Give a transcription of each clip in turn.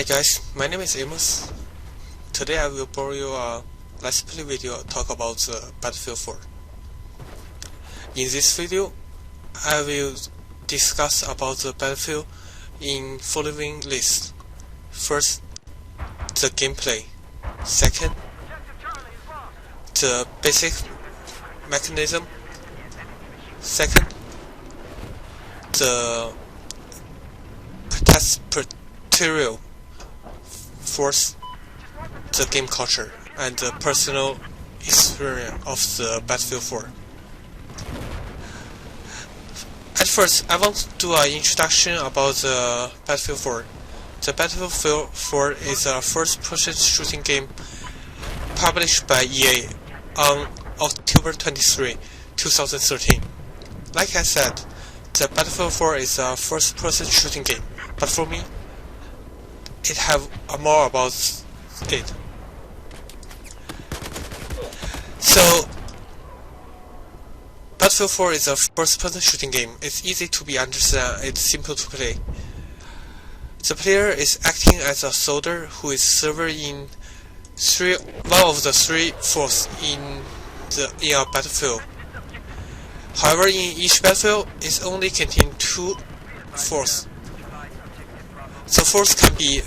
Hi guys, my name is Amos. Today I will borrow you a Let's Play video talk about the Battlefield 4. In this video, I will discuss about the Battlefield in following list. First, the gameplay. Second, the basic mechanism. Second, the material. Fourth, the game culture and the personal experience of the Battlefield 4. At first, I want to do an introduction about the Battlefield 4. The Battlefield 4 is a first-person shooting game published by EA on October 23, 2013. Like I said, the Battlefield 4 is a first-person shooting game, but for me, it have more about it. So, Battlefield 4 is a first-person shooting game. It's easy to be understand. It's simple to play. The player is acting as a soldier who is serving in one of the three forces in a battlefield. However, in each battlefield, it only contains two forces. The force can be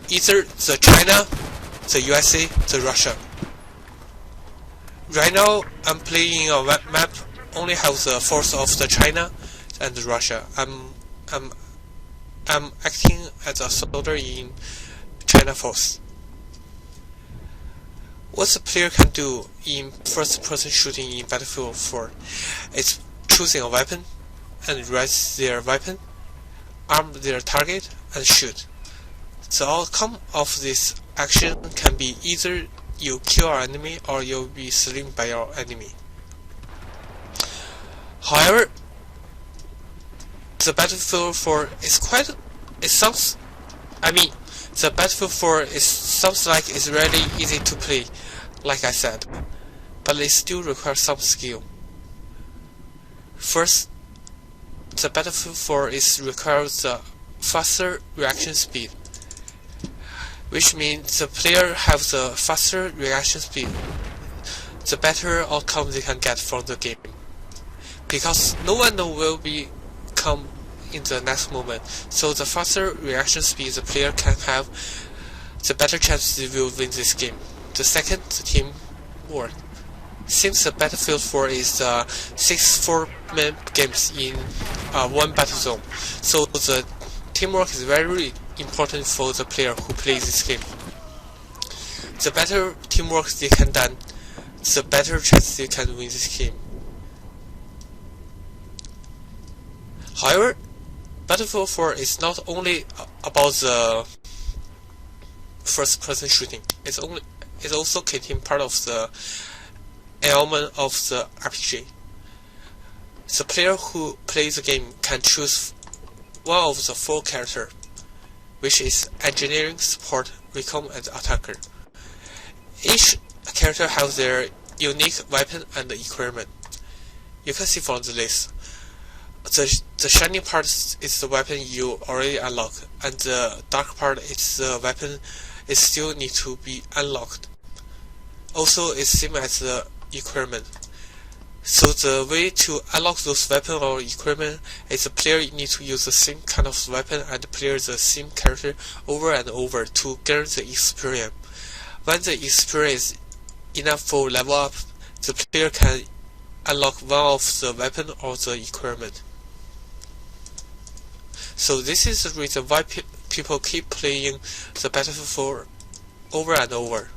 either the China, the USA, the Russia. Right now, I'm playing a map only have the force of the China and the Russia. I'm acting as a soldier in China force. What the player can do in first-person shooting in Battlefield 4 is choosing a weapon and raise their weapon, arm their target, and shoot. The outcome of this action can be either you kill our enemy or you'll be slain by your enemy. However, the Battlefield 4 is the Battlefield 4 sounds like it's really easy to play, like I said, but it still requires some skill. First, the Battlefield 4 requires a faster reaction speed, which means the player has the faster reaction speed, the better outcome they can get from the game. Because no one will come in the next moment, so the faster reaction speed the player can have, the better chance they will win this game. The second, the teamwork. Since the Battlefield 4 is 6 4-man games in one battle zone, so the teamwork is very important for the player who plays this game. The better teamwork they can do, the better chance they can win this game. However, Battlefield 4 is not only about the first-person shooting. It also contains part of the element of the RPG. The player who plays the game can choose one of the four characters, which is engineering, support, recon, and attacker. Each character has their unique weapon and equipment. You can see from the list. The shiny part is the weapon you already unlock, and the dark part is the weapon it still needs to be unlocked. Also, it's same as the equipment. So the way to unlock those weapons or equipment is the player needs to use the same kind of weapon and play the same character over and over to gain the experience. When the experience is enough for level up, the player can unlock one of the weapon or the equipment. So this is the reason why people keep playing the Battlefield 4 over and over.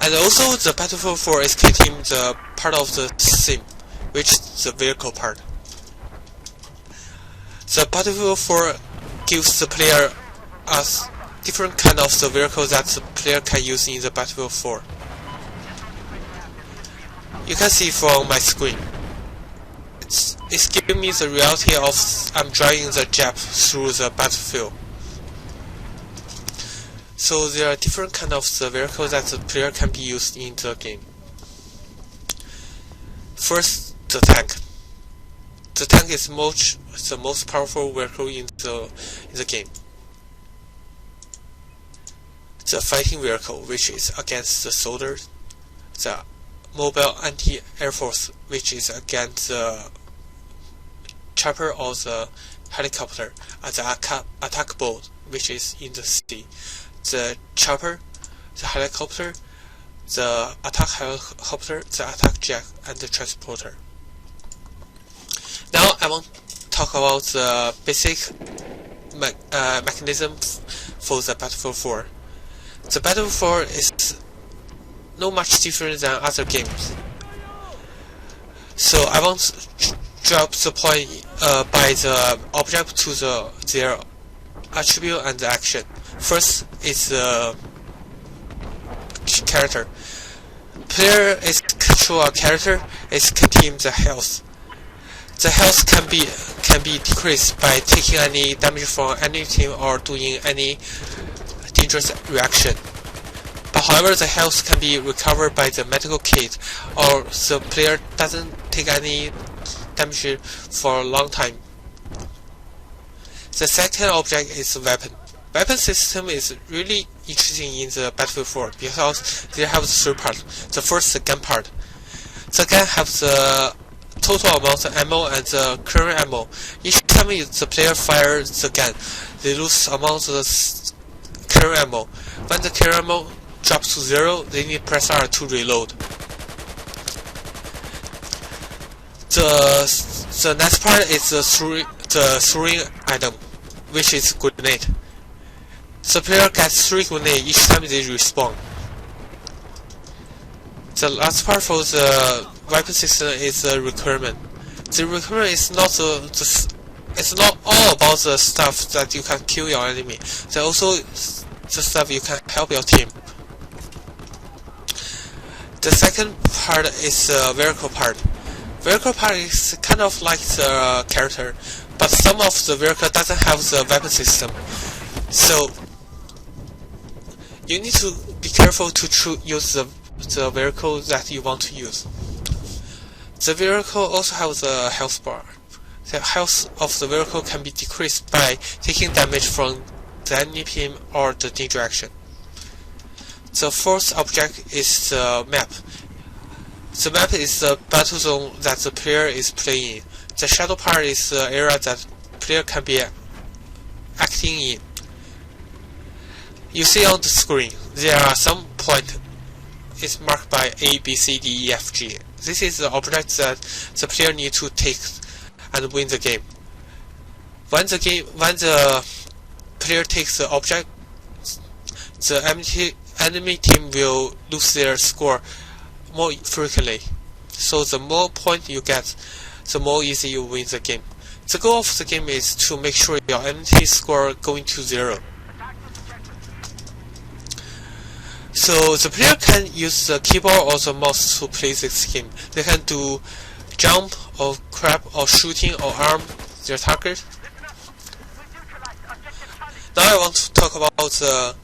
And also, the Battlefield 4 is containing the part of the sim, which is the vehicle part. The Battlefield 4 gives the player a different kind of the vehicle that the player can use in the Battlefield 4. You can see from my screen. It's giving me the reality of I'm driving the Jeep through the battlefield. So there are different kind of the vehicles that the player can be used in the game. First, the tank. The tank is much the most powerful vehicle in the game. The fighting vehicle, which is against the soldiers, the mobile anti-air force, which is against the chopper or the helicopter, and the attack boat, which is in the sea. The chopper, the helicopter, the attack helicopter, the attack jet, and the transporter. Now I want to talk about the basic mechanism for the Battlefield 4. The Battlefield 4 is no much different than other games. So I want to drop the point by the object to their attribute and the action. First is the character. Player is control a character, is contain the health. The health can be decreased by taking any damage from any team or doing any dangerous reaction. But however, the health can be recovered by the medical kit, or the player doesn't take any damage for a long time. The second object is the weapon. Weapon system is really interesting in the Battlefield 4 because they have three parts. The first, the gun part. The gun has the total amount of ammo and the current ammo. Each time the player fires the gun, they lose amount of the current ammo. When the current ammo drops to 0, they need to press R to reload. The next part is the throwing item, which is grenade. The player gets 3 grenades each time they respawn. The last part for the weapon system is the requirement. The requirement is not it's not all about the stuff that you can kill your enemy. There's also the stuff you can help your team. The second part is the vehicle part. Vehicle part is kind of like the character, but some of the vehicle doesn't have the weapon system. So you need to be careful to use the vehicle that you want to use. The vehicle also has a health bar. The health of the vehicle can be decreased by taking damage from the enemy team or the danger action. The fourth object is the map. The map is the battle zone that the player is playing in. The shadow part is the area that player can be acting in. You see on the screen, there are some points. It's marked by A, B, C, D, E, F, G. This is the object that the player needs to take and win the game. When the player takes the object, the enemy team will lose their score more frequently. So the more points you get, the more easy you win the game. The goal of the game is to make sure your enemy score going to 0. So the player can use the keyboard or the mouse to play this game. They can do jump or grab or shooting or arm their target. Now I want to talk about the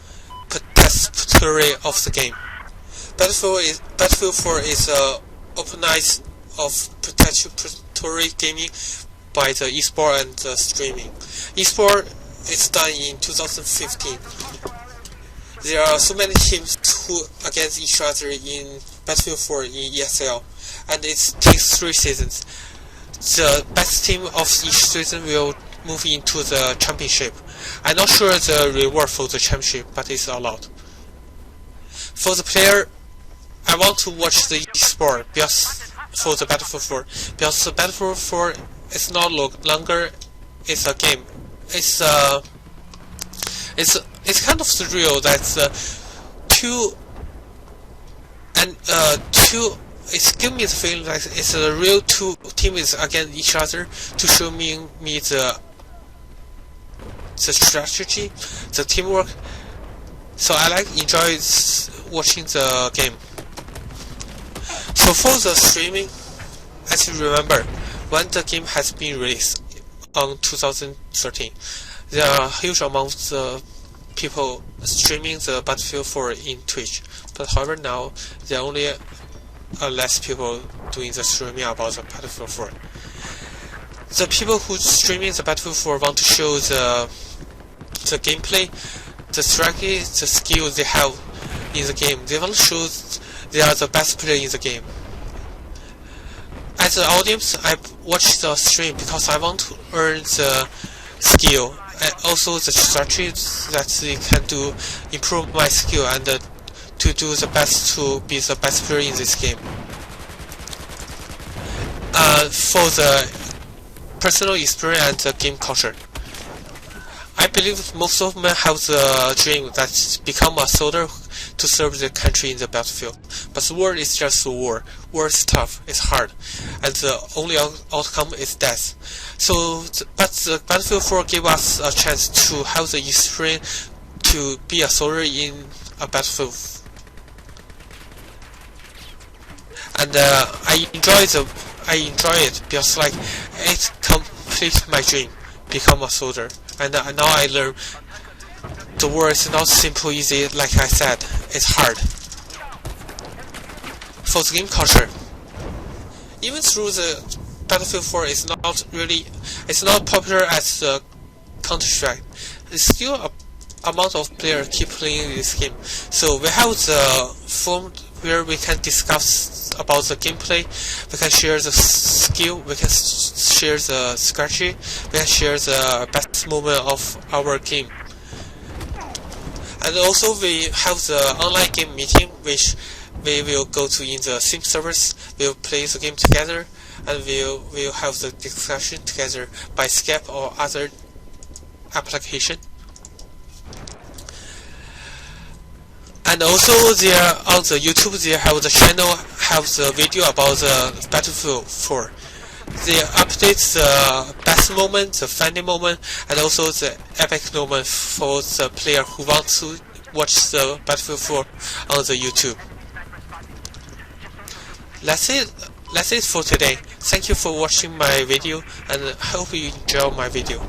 participatory of the game. Battlefield 4 is organized of participatory gaming by the eSport and the streaming. eSport is done in 2015. There are so many teams who against each other in Battlefield 4 in ESL, and it takes 3 seasons. The best team of each season will move into the championship. I'm not sure the reward for the championship, but it's a lot. For the player, I want to watch the eSport for the Battlefield 4, because the Battlefield 4 is not longer. It's a game. It's kind of surreal that it's giving me the feeling that it's a real 2 teams against each other to show me the strategy, the teamwork. So I enjoy watching the game. So for the streaming, as you remember, when the game has been released on 2013, there are huge amounts of people streaming the Battlefield 4 in Twitch. But however, now there are only less people doing the streaming about the Battlefield 4. the people who streaming the Battlefield 4 want to show the gameplay, the strategy, the skill they have in the game. They want to show they are the best player in the game. As an audience, I watch the stream because I want to earn the skill and also the strategy that they can do, improve my skill and to do the best to be the best player in this game. For the personal experience and the game culture, I believe most of them have the dream that become a soldier to serve the country in the battlefield. But the war is just a war. War is tough, it's hard, and the only outcome is death. But the Battlefield 4 gave us a chance to have the experience to be a soldier in a battlefield. And I enjoy it because like it completes my dream, become a soldier. And now I learn the war is not simple, easy. Like I said, it's hard. For the game culture, even through the Battlefield 4 is not popular as the Counter-Strike. It's still a amount of players keep playing this game. So we have the forum where we can discuss about the gameplay, we can share the skill, we can share the strategy, we can share the best moment of our game. And also we have the online game meeting, which we will go to in the same servers, we'll play the game together, and we'll have the discussion together by Skype or other application. And also there on the YouTube they have the channel have the video about the Battlefield 4. They update the best moment, the funny moment, and also the epic moment for the player who wants to watch the Battlefield 4 on the YouTube. That's it for today. Thank you for watching my video, and I hope you enjoy my video.